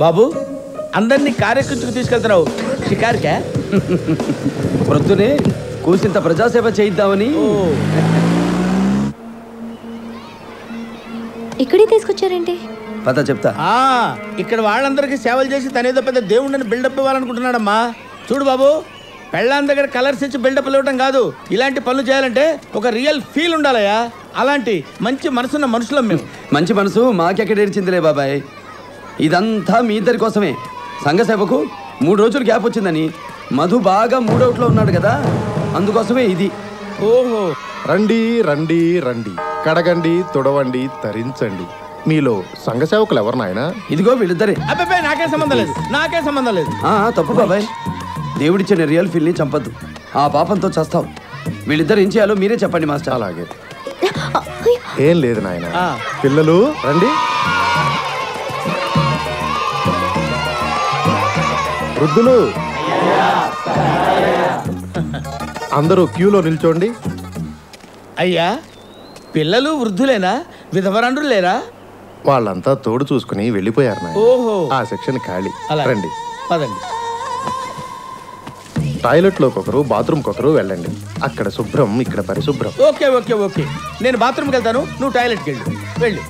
బాబు అందరినీ కారెక్కించుకు తీసుకెళ్తున్నావు షికార్కా? ప్రొద్దునే కూసింత ప్రజాసేవ చేయిద్దామని. ఇక్కడే తీసుకొచ్చారేంటి? పద చెప్తా. ఇక్కడ వాళ్ళందరికీ సేవలు చేసి తనేదో పెద్ద దేవుడిని బిల్డప్ ఇవ్వాలనుకుంటున్నాడమ్మా. చూడు బాబు, పెళ్ళాం దగ్గర కలర్స్ ఇచ్చి బిల్డప్ ఇవ్వడం కాదు, ఇలాంటి పనులు చేయాలంటే ఒక రియల్ ఫీల్ ఉండాలయ్యా. అలాంటి మంచి మనసున్న మనుషులం మేము. మంచి మనసు మాకెక్కడేర్చిందిలే బాబాయ్. ఇదంతా మీ ఇద్దరి కోసమే. సంఘ సేవకు 3 రోజులు గ్యాప్ వచ్చిందని మధు బాగా మూడౌట్లో ఉన్నాడు కదా, అందుకోసమే ఇది. ఓహో, రండి రండి రండి, కడగండి, తుడవండి, తరించండి. మీలో సంఘ సేవకులు ఎవరు నాయనా? ఇదిగో వీళ్ళిద్దరే. అబ్బాయి నాకే సంబంధం లేదు, నాకే సంబంధం లేదు. తప్పు బాబాయ్, దేవుడిచ్చిన రియల్ ఫీల్ని చంపద్దు, ఆ పాపంతో చస్తావు. వీళ్ళిద్దరు ఏం చేయాలో మీరే చెప్పండి మాస్టర్. అలాగే. ఏం లేదు నాయన. పిల్లలు రండి. వృద్ధులు అందరూ క్యూలో నిల్చోండి. అయ్యా, పిల్లలు వృద్ధులేనా? విధవరాండ్రు లేరా? వాళ్ళంతా తోడు చూసుకుని వెళ్ళిపోయారు నాయన. ఓహో, ఆ సెక్షన్ ఖాళీ. రండి పదండి. టాయిలెట్లోకి ఒకరు, బాత్రూమ్కి ఒకరు వెళ్ళండి. అక్కడ శుభ్రం, ఇక్కడ పరిశుభ్రం. ఓకే ఓకే ఓకే, నేను బాత్రూమ్కి వెళ్తాను, నువ్వు టాయిలెట్కి వెళ్ళు. వెళ్ళండి.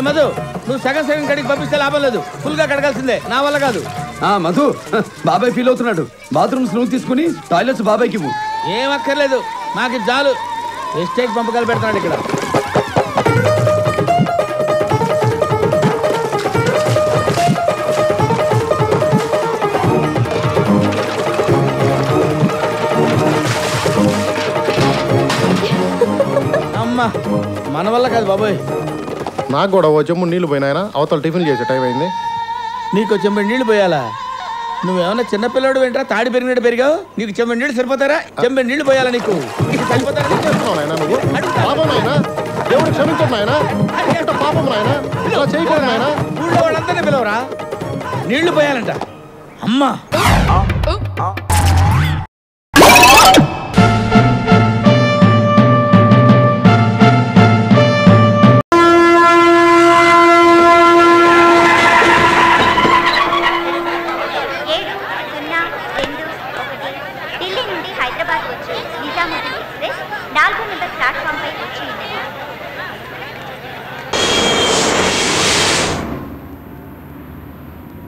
మధు, నువ్వు సగం కడిగి పంపిస్తే లాభం లేదు, ఫుల్ గా కడగాల్సిందే, నా వల్ల కాదు. మధు, బాబాయ్ ఫీల్ అవుతున్నాడు. బాత్రూమ్స్ నువ్వు తీసుకుని టాయిలెట్స్ బాబాయ్కి ఇవ్వు. ఏం అక్కర్లేదు, మాకు చాలు. మిస్టేక్ పంపకాలు పెడతాడు ఇక్కడ. అమ్మా, మన వల్ల కాదు బాబోయ్. నాకు కూడా ఓ చెంబు నీళ్ళు పోయినాయన, అవతల టిఫిన్ చేసే టైం అయింది. నీకు చెంబడి నీళ్ళు పోయాలా? నువ్వేమన్నా చిన్నపిల్లడు వెంటరా, తాడి పెరిగినట్టు పెరిగావు? నీకు చెంబడి నీళ్ళు సరిపోతారా? చెంబడి నీళ్ళు పోయాలా నీకు? ఊళ్ళో వాళ్ళందరినీ పిలవరా, నీళ్లు పోయాలంట. అమ్మా,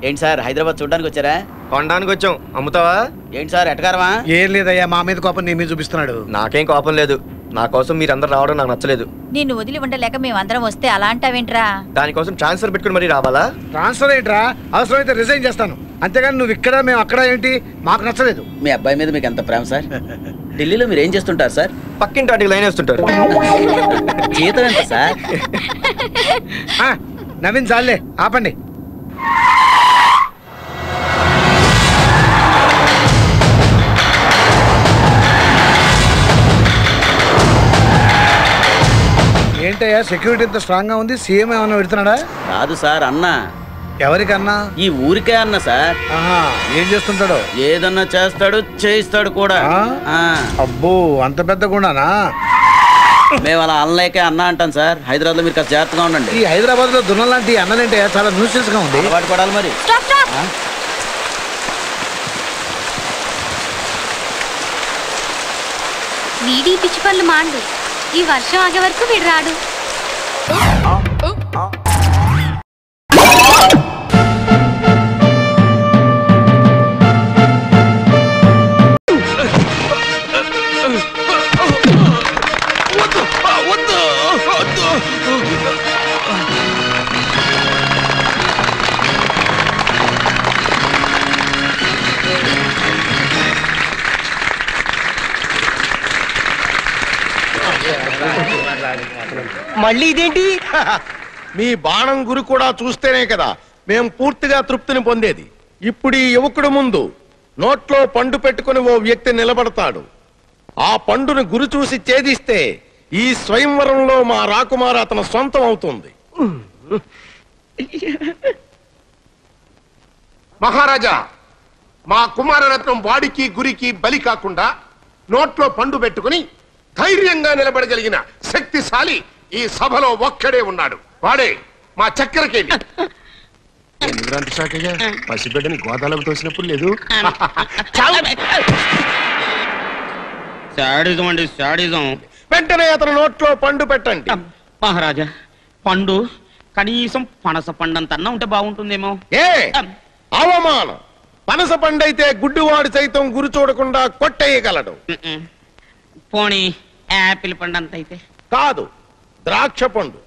ఏంటి సార్, హైదరాబాద్ చూడడానికి వచ్చారా? కొనడానికి వచ్చాం. అమ్ముతావా? ఏంటి సార్ ఎటకారమా? ఏం లేదయ్యా, మా మీద కోపం నీ మీద చూపిస్తున్నాడు. నాకేం కోపం లేదు, నా కోసం మీరందరూ రావడం నాకు నచ్చలేదు. నిన్ను వదిలి ఉండలేక మేమందరం వస్తే అలా అంటావేంట్రా? దానికోసం ట్రాన్స్ఫర్ పెట్టుకుని మరీ రావాలా? ట్రాన్స్ఫర్ ఏంట్రా? అవసరమైతే రిజైన్ చేస్తాను, అంతేగాని నువ్వు ఇక్కడ మేము అక్కడ ఏంటి మాకు నచ్చలేదు. మీ అబ్బాయి మీద మీకు ఎంత ప్రేమ సార్? ఢిల్లీలో మీరు ఏం చేస్తుంటారు సార్? పక్కింటి వాటికి లైన్ వేస్తుంటారు. జీతం ఎంత సార్? నవీన్ చాలే, ఆపండి. ఏంటయ్యా సెక్యూరిటీ ఇంత స్ట్రాంగ్ గా ఉంది? సీఎం ఏమన్నా పెడుతున్నాడా? కాదు సార్, అన్న. ఎవరికన్నా? ఈ ఊరికే అన్న సార్. ఏం చేస్తుంటాడు? ఏదన్నా చేస్తాడు, చేయిస్తాడు కూడా. అబ్బో, అంత పెద్ద గుండానా? మేము అలా అన్నలేకే అన్న అంటాం సార్. హైదరాబాద్ లో మీరు కాస్త జాగ్రత్తగా ఉండండి. ఈ హైదరాబాద్ లో దున్నలాంటి అన్నలేంటే చాలా న్యూసెన్స్ గా ఉంది. అలవాటు పడాలి మరి. వీడి పిచ్చి పనులు మాండు, ఈ వర్షం ఆగే వరకు వీడు రాడు. మళ్ళీ ఇదేంటి? మీ బాణం గురి కూడా చూస్తేనే కదా మేము పూర్తిగా తృప్తిని పొందేది. ఇప్పుడు ఈ యువకుడు ముందు నోట్లో పండు పెట్టుకుని ఓ వ్యక్తి నిలబడతాడు. ఆ పండును గురి చూసి ఛేదిస్తే ఈ స్వయంవరంలో మా రాకుమార అతను సొంతం అవుతుంది. మహారాజా, మా కుమారరత్నం వాడికి గురికి బలి కాకుండా నోట్లో పండు పెట్టుకుని ధైర్యంగా నిలబడగలిగిన శక్తిశాలి ఈ సభలో ఒక్కడే ఉన్నాడు. వాడే మా చక్కెరకేళి. ఎందుకంటే శాఖయ్య పసిబిడ్డని గోదాలకు తోసినప్పుడు లేదు. శాడిజం అండి, శాడిజం. వెంటనే అతను నోట్లో పండు పెట్టండి. మహారాజా, పండు కనీసం పనస పండంతన్నా ఉంటే బాగుంటుందేమో. ఏ అవమానం! పనస పండైతే గుడ్డివాడు సైతం గురి చూడకుండా కొట్టేయగలడు. పోనీ యాపిల్ పండు అంత అయితే? కాదు, ద్రాక్ష పండు.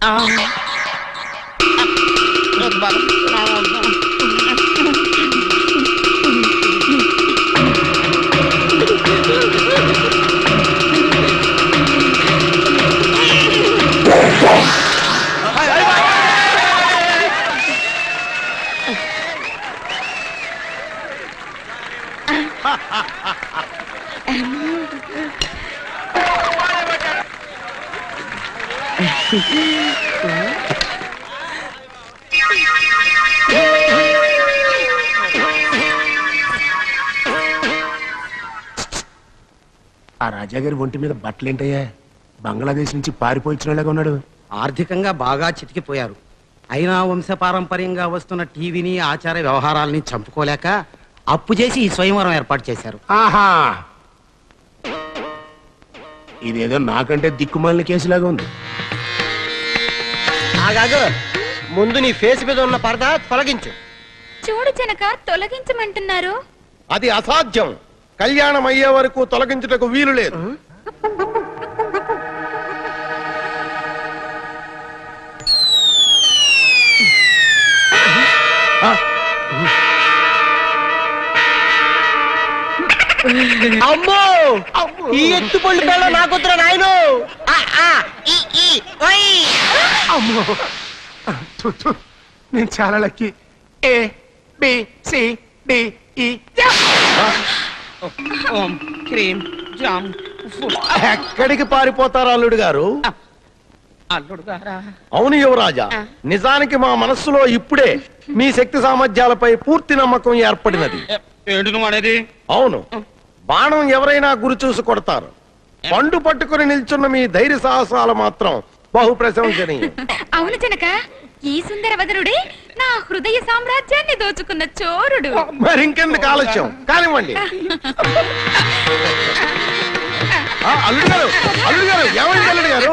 ఆ రాజాగారి ఒంటి మీద బట్టలేంటయ్యా? బంగ్లాదేశ్ నుంచి పారిపోయినలాగా ఉన్నాడు. ఆర్థికంగా బాగా చితికిపోయారు. అయినా వంశపారంపర్యంగా వస్తున్న టీవీని ఆచార వ్యవహారాలని చంపుకోలేక అప్పు చేసి ఈ స్వయంవరం ఏర్పాటు చేశారు. ఆహా, ఇదేదో నాకంటే దిక్కుమాలిన కేసులాగా ఉంది. ఆగాగు, ముందు నీ ఫేస్ మీద ఉన్న పరదా తొలగించు. చూడు జనక, తొలగించమంటున్నారు. అది అసాధ్యం. కళ్యాణం అయ్యే వరకు తొలగించుటకు వీలు లేదు. అమ్మో, ఈ ఎత్తు పళ్ళు పిల్ల నాకొద్దురా నాయను. అమ్మో, నేను చాలా lucky. A B C D E. ఎక్కడికి పారిపోతారు అల్లుడు గారు? అల్లుడు గారా? అవును యువరాజా, నిజానికి మా మనస్సులో ఇప్పుడే మీ శక్తి సామర్థ్యాలపై పూర్తి నమ్మకం ఏర్పడినది. అనేది? అవును, బాణం ఎవరైనా గురి చూసి కొడతారు. పండు పట్టుకుని నిల్చున్న మీ ధైర్య సాహసాలు మాత్రం బహు ప్రశంసనీయం. అవును జనక, ఈ సుందరవదనుడే నా హృదయ సామ్రాజ్యాన్ని దోచుకున్న చోరుడు. మరింకెందుకు ఆలస్యం, కానివ్వండి. అల్లుడు గారు, అల్లుడు గారు, ఏమైంది అల్లుడు గారు?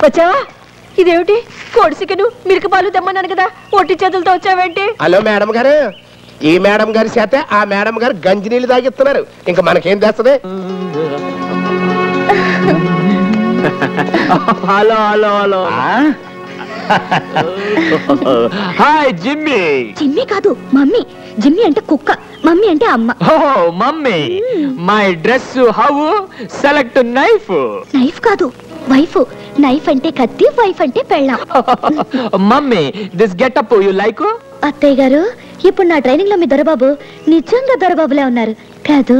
వచ్చావా? ఇదేమిటి కోడి చికెను మిల్క్ పాలు తెమ్మన్నాను కదా, ఒట్టి చేతులతో వచ్చావేంటి? హలో మేడం గారు, ఈ మేడం గారి చేత ఆ మేడం గారు గంజి నీళ్ళు తాగిస్తున్నారు. ఇంకా మనకేం తెస్తుంది? Hello hello hello. Hi Jimmy. Jimmy కాదు, మమ్మీ. జిమ్మీ అంటే కుక్క, మమ్మీ అంటే అమ్మ. Oh mummy, my dress how? Select knife. Knife కాదు, వైఫ్. నైఫ్ అంటే కత్తి, వైఫ్ అంటే పెళ్ళాం. Mummy, this getup you like? అత్తయ్య గారు, ఇప్పుడు నా ట్రైనింగ్ లో మీ దొరబాబు నిజంగా దొరబాబులే ఉన్నారు కాదు?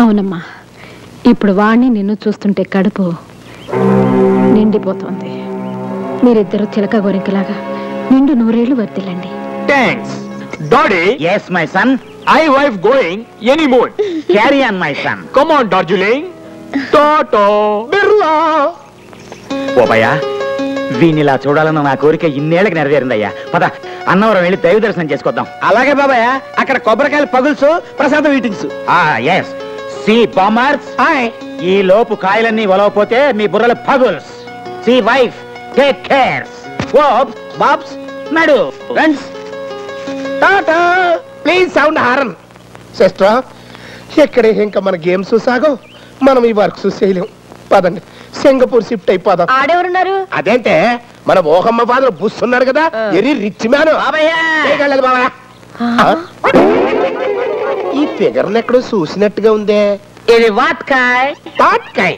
అవునమ్మా, ఇప్పుడు వాణ్ణి నిన్ను చూస్తుంటే కడుపు నిండిపోతుంది. మీరిద్దరు చిలక గోరింకలాగా నిండు నూరేళ్లు వర్తిల్లండి. Thanks daddy. yes my son, I wife going any mood. carry on my son. Come on darling. Tata Birla. Oh భయ్యా, వీనిలా చూడాలన్న నా కోరిక ఇన్నేళ్ళకి నెరవేరిందయ్యా. పద అన్నవరం వెళ్ళి దైవ దర్శనం చేసుకొద్దాం. అలాగే బాబాయ్, అక్కడ కొబ్బరికాయలు పగుల్సు, ప్రసాదం ఈటింగ్స్. ఎస్ సి బామర్స్, ఈ లోపు కాయలన్నీ ఒలవపోతే మీ బుర్రల పగుల్స్. See wife, take cares. Oops బాబ్స్, నడు friends. Tata. Please sound horn. Sister, ఎక్కడ ఇంకా మన గేమ్స్ సాగో, మనం ఈ వర్క్స్ చేయలేం. పదండి. సింగపూర్ షిఫ్ట్ అయిపోదాం. ఆడెవరున్నారు? అదేంటే మన మోహమ్మ ఫాదర్ బుస్ ఉన్నాడు కదా, వెరీ రిచ్ మ్యాన్. బాబా ఈ ఫిగర్ ఎక్కడో చూసినట్టుగా ఉందే. ఇది వాట్కాయ్. వాట్కాయ్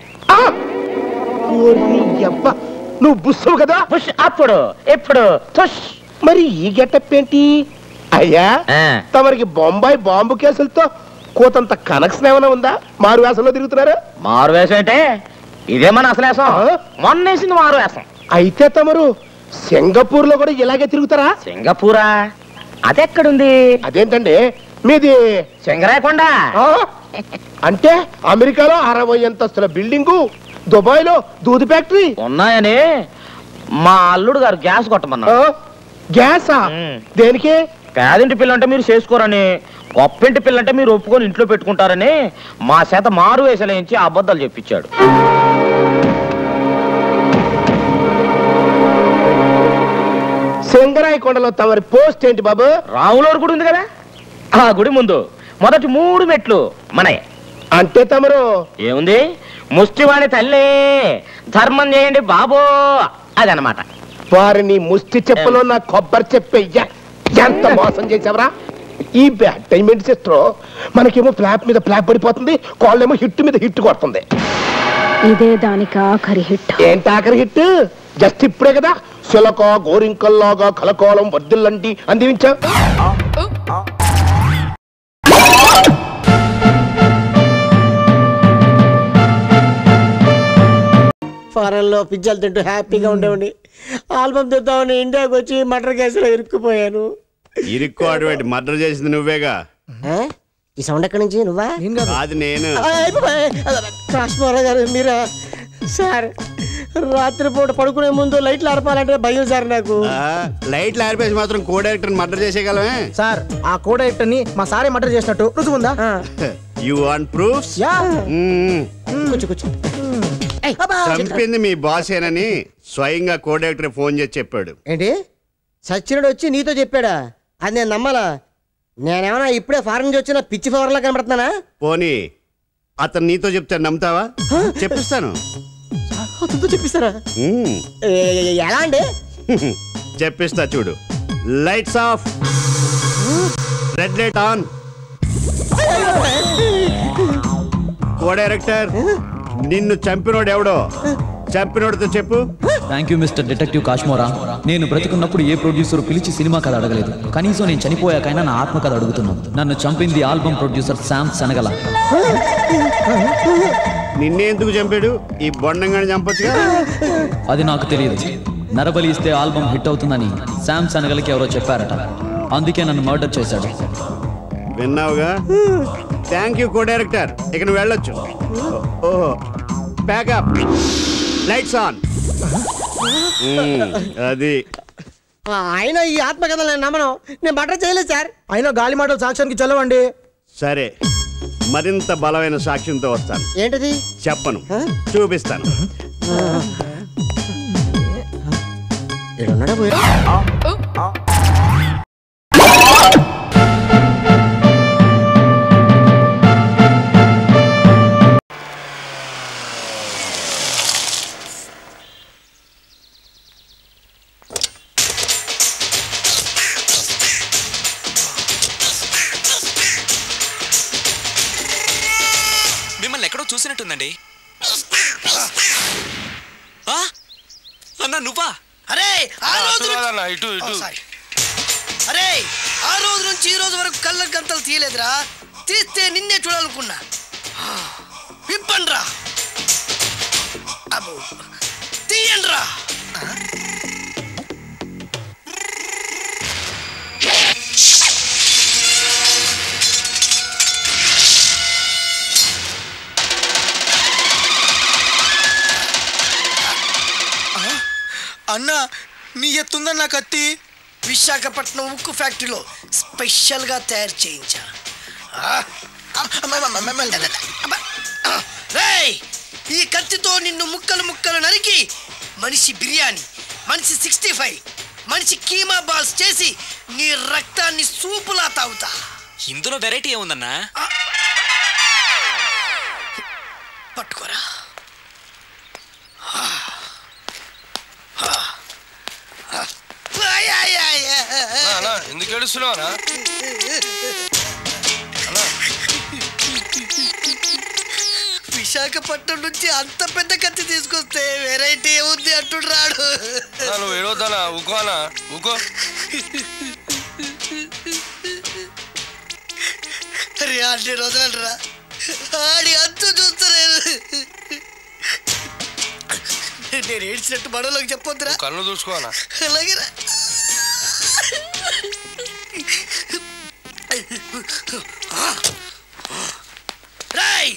నువ్వు బుస్సు కదా? బుష్ అప్పుడు ఇప్పుడు తుష్. మరి ఈ గెటప్ ఏంటి అయ్యా? తమరికి బొంబాయి బాంబు కేసులతో కోతంత కనెక్షన్ ఏమైనా ఉందా? మారు వేసంలో తిరుగుతున్నారా? మారు వేసం అంటే ఇదే మన అసలు వేసం. మొన్న వేసింది మారు వేసం. అయితే తమరు సింగపూర్ లో కూడా ఇలాగే తిరుగుతారా? సింగపూరా? అదెక్కడుంది? అదేంటండి మీది సింగరాయకొండ. అంటే అమెరికాలో 60 అంతస్తుల బిల్డింగు, దుబాయ్ లో దూది ఫ్యాక్టరీ ఉన్నాయని మా అల్లుడు గారు గ్యాస్ కొట్టమన్నా. గ్యాసా? దేనికి? పేదింటి పిల్లంటే మీరు చేసుకోరని, గొప్పింటి పిల్లంటే మీరు ఒప్పుకొని ఇంట్లో పెట్టుకుంటారని మా చేత మారు వేసలేంచి అబద్ధాలు చెప్పించాడు. సింగరాయకొండలో తమరి పోస్ట్ ఏంటి బాబు? రాములూరు గుడి ఉంది కదా, ఆ గుడి ముందు మొదటి 3 మెట్లు మనయే. అంటే తమరు ఏముంది, ముష్టివాణి తల్లి ధర్మం చేయండి బాబో అదనమాట. వారిని ముష్టి చెప్పలో నా కొబ్బరి చెప్పయ్యా, ఎంత మోసం చేసావరా? ఈ బ్యాడ్ డైమండ్ సిస్టర్ మనకేమో ఫ్లాప్ మీద ఫ్లాప్ పడిపోతుంది, కాళ్ళేమో హిట్ మీద హిట్ కొడుతుంది. ఇదే దానికి ఆఖరి హిట్. ఏంటి ఆఖరి హిట్? జస్ట్ ఇప్పుడే కదా శిలక గోరింకల్లాగా కలకోలం వర్దిల్లంటి అందించా. ఫారెన్ లో పిజ్జాలు తింటూ హ్యాపీగా ఉండేవాడిని. ఆల్బమ్ తెద్దామని ఇండియాకి వచ్చి మర్డర్ కేసులో ఇరుక్కుపోయాను. ఇరుక్కోవడం మర్డర్ చేసింది నువ్వేగా? ఈ సౌండ్ ఎక్కడి నుంచి? నువ్వా? అది నేను. కాశ్మీరా గారు మీరా? సార్ రాత్రిపూట పడుకునే ముందు లైట్లు ఆర్పాలంటే భయం సార్ నాకు. లైట్లు ఆర్పేసి మాత్రం కో డైరెక్టర్ మర్డర్ చేసేయగలమే సార్? ఆ కో డైరెక్టర్ ని మా సారే మర్డర్ చేసినట్టు రుజువు ఉందా? You want proofs? కూర్చో కూర్చో. చంపింది మీ బాసేనని స్వయంగా కో డైరెక్టర్ ఫోన్ చేసి చెప్పాడు. ఏంటి సచ్చినుడు వచ్చి నీతో చెప్పాడా? అది నేను నమ్మాలా? నేనేమన్నా ఇప్పుడే ఫారెన్ నుంచి వచ్చిన పిచ్చి ఫవర్లా కనబడుతున్నానా? పోనీ అతను నీతో చెప్తే నమ్ముతావా? చెప్పిస్తాను. అతనితో చెప్పిస్తారా? ఎలా అండి? చెప్పిస్తా చూడు. Lights off, red light on. Co director నిన్ను చంపినోడు ఎవడో చంపినోడితో చెప్పు. Thank you mister detective Kashmora. నేను బ్రతికున్నప్పుడు ఏ ప్రొడ్యూసర్ పిలిచి సినిమా కథ అడగలేదు. కనీసం నేను చనిపోయాకైనా నా ఆత్మ కథ అడుగుతున్నాను. నన్ను చంపింది ఆల్బమ్ ప్రొడ్యూసర్ శామ్ శనగల. నిన్నే ఎందుకు చంపాడు? ఈ బొండంగాని చంపొచ్చుగా. అది నాకు తెలియదు. నరబలి ఇస్తే ఆల్బమ్ హిట్ అవుతుందని శామ్ శనగలకి ఎవరో చెప్పారట. అందుకే నన్ను మర్డర్ చేశాడు. విన్నావుగా? Thank you co director. ఇక నువ్వు వెళ్ళొచ్చు. ఓహో, ప్యాకప్, లైట్స్ ఆన్. అది ఆయన ఈ ఆత్మకథలు నేను నమ్మను. నేను మర్డర్ చేయలేదు సార్. అయినా గాలి మాటలు సాక్ష్యానికి చల్లవండి. సరే, మరింత బలమైన సాక్ష్యంతో వస్తాను. ఏంటది? చెప్పను, చూపిస్తాను. మిమ్మల్ని ఎక్కడో చూసినట్టుందండి. అన్నా నువ్వా? అరే ఆ రోజు నుంచి ఈ రోజు వరకు కళ్ళ గంతలు తీయలేదురా. తీస్తే నిన్నే చూడాలనుకున్నా. విప్పండ్రా, తీయండ్రా. అన్నా నీ ఎత్తుందన్న కత్తి విశాఖపట్నం ఉక్కు ఫ్యాక్టరీలో స్పెషల్గా తయారు చేయించా. ఈ కత్తితో నిన్ను ముక్కలు ముక్కలు నరికి మనిషి బిర్యానీ, మనిషి 65, మనిషి కీమా బాల్స్ చేసి నీ రక్తాన్ని సూపులా తాగుతా. ఇందులో వెరైటీ ఏముందన్నా? పట్టుకోరా. ఎందుకు ఏడుస్తున్నావునా? విశాఖపట్నం నుంచి అంత పెద్ద కత్తి తీసుకొస్తే వెరైటీ ఏముంది అంటుడు రాడు. నువ్వు ఏడవద్దానా? ఊకోనా? ఊకో. అరే అన్ని రోజులరా ఆడి అంతు చూస్తలేదు. నేను ఏడ్చినట్టు మనలోకి చెప్పొద్దురా. కళ్ళు చూసుకోనా? అలాగేరా. రాయ్,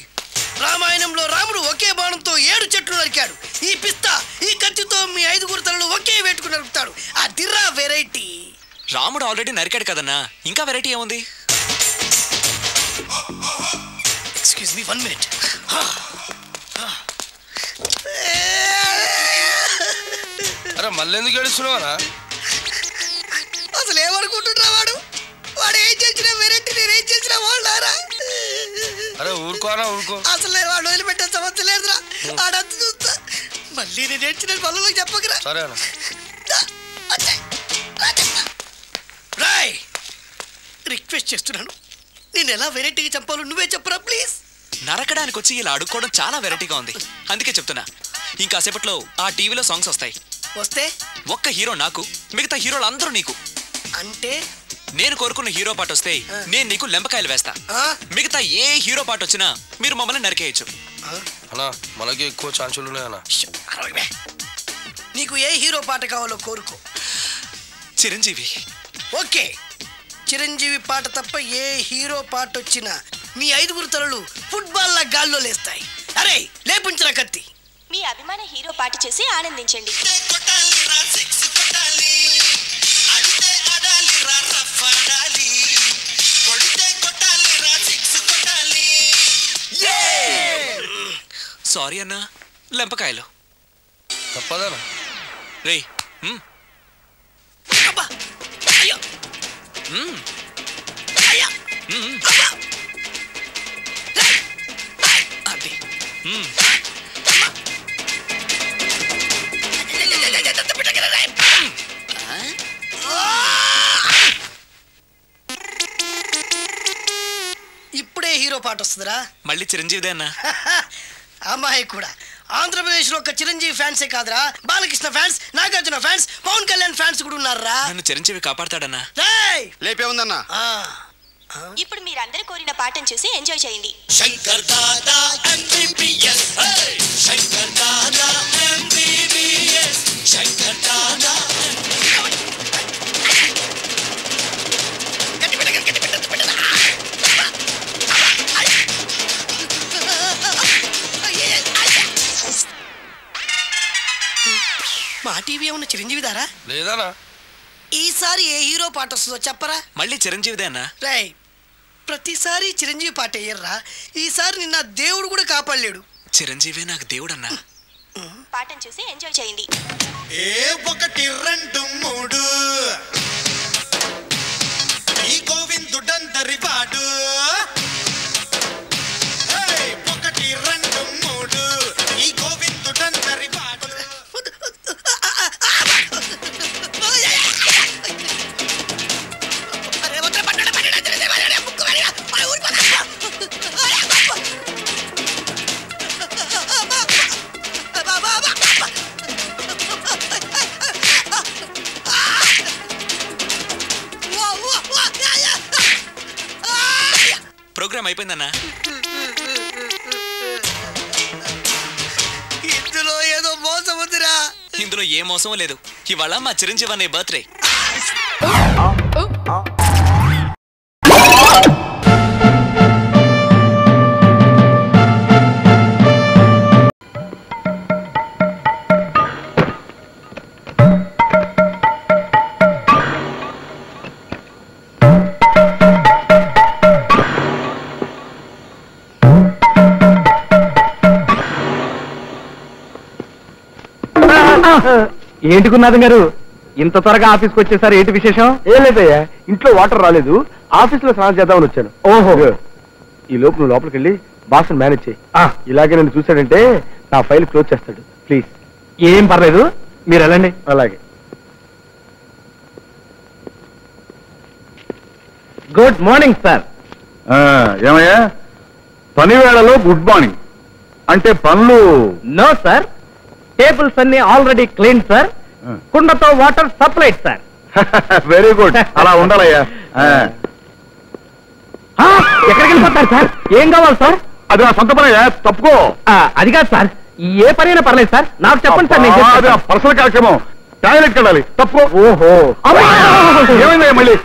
రామాయణంలో రాముడు ఒకే బాణంతో 7 చెట్లు నరికాడు. ఈ పిస్తా ఈ కత్తితో మీ 5 తలలు ఒకే వేటుకు నరుకుతాడు. ఆ దిర్రా వెరైటీ. రాముడు ఆల్రెడీ నరికాడు కదన్నా, ఇంకా వెరైటీ ఏముంది? Excuse me 1 minute. అరే మళ్ళీ ఎందుకు ఏడుస్తున్నావునా? అసలు ఏమనుకుంటున్నా వాడు? వాడు ఏం చేసినా వెరైటీ, నేనేం చేసినా వాళ్ళారా? అరే ఊరుకోనా? ఊరుకో. అసలు వాడు వదిలిపెట్టే సమస్య లేదురా. ఆడంతా చూస్తా. మళ్ళీ నేను ఏడ్చిన పనులకు చెప్పకరా. సరేనా? రాయ్, రిక్వెస్ట్ చేస్తున్నాను, నేను ఎలా వెరైటీగా చంపాలో నువ్వే చెప్పరా ప్లీజ్. నరకడానికి వచ్చి ఇలా అడుక్కోవడం చాలా వెరైటీగా ఉంది, అందుకే చెప్తున్నా. ఇంకాసేపట్లో ఆ టీవీలో సాంగ్స్ వస్తాయి. వస్తే ఒక్క హీరో నాకు, మిగతా హీరోలు అందరూ నీకు. అంటే నేను కోరుకున్న హీరో పాట వస్తే నేను నీకు లెంపకాయలు వేస్తా. మిగతా ఏ హీరో పాట వచ్చినా మీరు మమ్మల్ని నరికేయచ్చు. అన్నా మనకి ఎక్కువ ఛాన్సులు ఉన్నాయన్నా. నీకు ఏ హీరో పాట కావాలో కోరుకో. చిరంజీవి. ఓకే, చిరంజీవి పాట తప్ప ఏ హీరో పాట వచ్చినా మీ 5 తలలు ఫుట్బాల్ లా గాల్లో లేస్తాయి. అరే లేపుంచిన కత్తి. మీ అభిమాన హీరో పాట చేసి ఆనందించండి. సారీ అన్నా, లెంపకాయలు తప్పదనా? రే అది ఇప్పుడే హీరో పాట వస్తుందిరా. మళ్ళీ చిరంజీవిదే అన్నా. అమ్మాయి కూడా ఆంధ్రప్రదేశ్ లో ఒక చిరంజీవి ఫ్యాన్సే కాదురా, Balakrishna fans, Nagarjuna fans, Pawan Kalyan fans కూడా ఉన్నారా. నన్ను చిరంజీవి కాపాడతాడన్నా. లేపే ఉందన్నా. ఇప్పుడు మీరందరూ కోరిన పాటను చూసి ఎంజాయ్ చేయండి. Shankar Dada MBBS, Shankar Dada MBBS, Shankar Dada. మా టీవీ ఏమన్నా చిరంజీవి దారా? లేదనా. ఈసారి ఏ హీరో పాట వస్తుందో చెప్పరా. మళ్ళీ చిరంజీవిదే అన్నా. రై, ప్రతిసారి చిరంజీవి పాట వేయర్రా. ఈసారి నిన్న దేవుడు కూడా కాపాడలేడు. చిరంజీవి నాకు దేవుడన్నా. పాటను చూసి ఎంజాయ్ చేయండి. 1 2 3 ఈ గోవిందుడందరి వాడు. 1 2 3 ఈ గోవిందుడందరి వాడు. ప్రోగ్రామ్ అయిపోయిందన్నా. ఇందులో ఏదో మోసం ఉందిరా. ఇందులో ఏ మోసం లేదు. ఇవాళ మా చిరంజీవి అనే బర్త్డే. ఏంటి గురునాథం గారు ఇంత త్వరగా ఆఫీస్కి వచ్చేసారు? ఏంటి విశేషం? ఏం లేదయ్యా, ఇంట్లో వాటర్ రాలేదు, ఆఫీస్ లో స్నానం చేద్దామని వచ్చాను. ఓహో, ఈ లోపు నువ్వు లోపలికి వెళ్ళి బాస్ మేనేజ్ చేయి. ఇలాగే నన్ను చూసాడంటే నా ఫైల్ క్లోజ్ చేస్తాడు. ప్లీజ్. ఏం పర్లేదు, మీరు వెళ్ళండి. అలాగే. Good morning sir. ఏమయ్యా పని వేళలో గుడ్ మార్నింగ్ అంటే పనులు? నో సార్, టేబుల్స్ అన్ని ఆల్రెడీ క్లీన్ సార్, కుండతో water supplied sir. Very good, అలా ఉండాలయ్యా. ఎక్కడికి వెళ్ళిపోతారు సార్? ఏం కావాలి సార్? అది నా సొంత పనయ్యా, తప్పుకో. అది కాదు సార్, ఏ పనైనా పర్లేదు సార్, నాకు చెప్పండి సార్. నేను పర్సనల్ కార్యక్రమం, టాయిలెట్కి వెళ్ళాలి, తప్పుకో. ఓహో, ఏమైందయ్యా మళ్ళీ?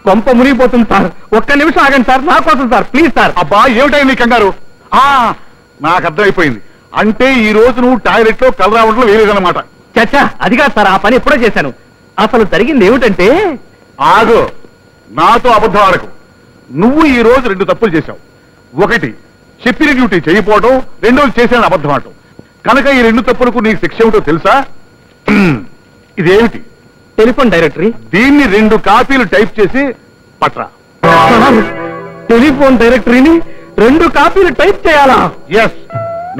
కొంప మునిగిపోతుంది సార్, ఒక్క నిమిషం ఆగండి సార్, నా కోసం సార్, ప్లీజ్ సార్. అబ్బా ఏమిటైంది నీ కంగారు? నాకు అర్థమైపోయింది, అంటే ఈ రోజు నువ్వు టాయిలెట్ లో కలరా ఉండలో వేయలేదన్నమాట. చచ్చా, అది కాదు సార్, ఆ పని ఎప్పుడో చేశాను. అసలు జరిగింది ఏమిటంటే, ఆగు, నాతో అబద్ధం ఆడకు. నువ్వు ఈ రోజు 2 తప్పులు చేశావు. ఒకటి చెప్పిన డ్యూటీ చేయకపోవడం, రెండోది చేశాను అబద్ధం ఆడటం. కనుక ఈ 2 తప్పులకు నీకు శిక్ష ఏమిటో తెలుసా? ఇదేమిటి? Telephone directory. దీన్ని 2 కాపీలు టైప్ చేసి పట్రా. టెలిఫోన్ డైరెక్టరీని 2 కాపీలు టైప్ చేయాలా? ఎస్,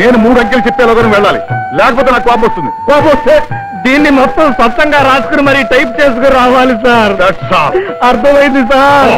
నేను 3 అంకెలు చెప్పేలోగానే వెళ్ళాలి, లేకపోతే నాకు కోపం వస్తుంది. కోపం వస్తే దీన్ని మొత్తం స్పష్టంగా రాసుకుని మరి టైప్ చేసుకుని రావాలి సార్. అర్థమైంది సార్.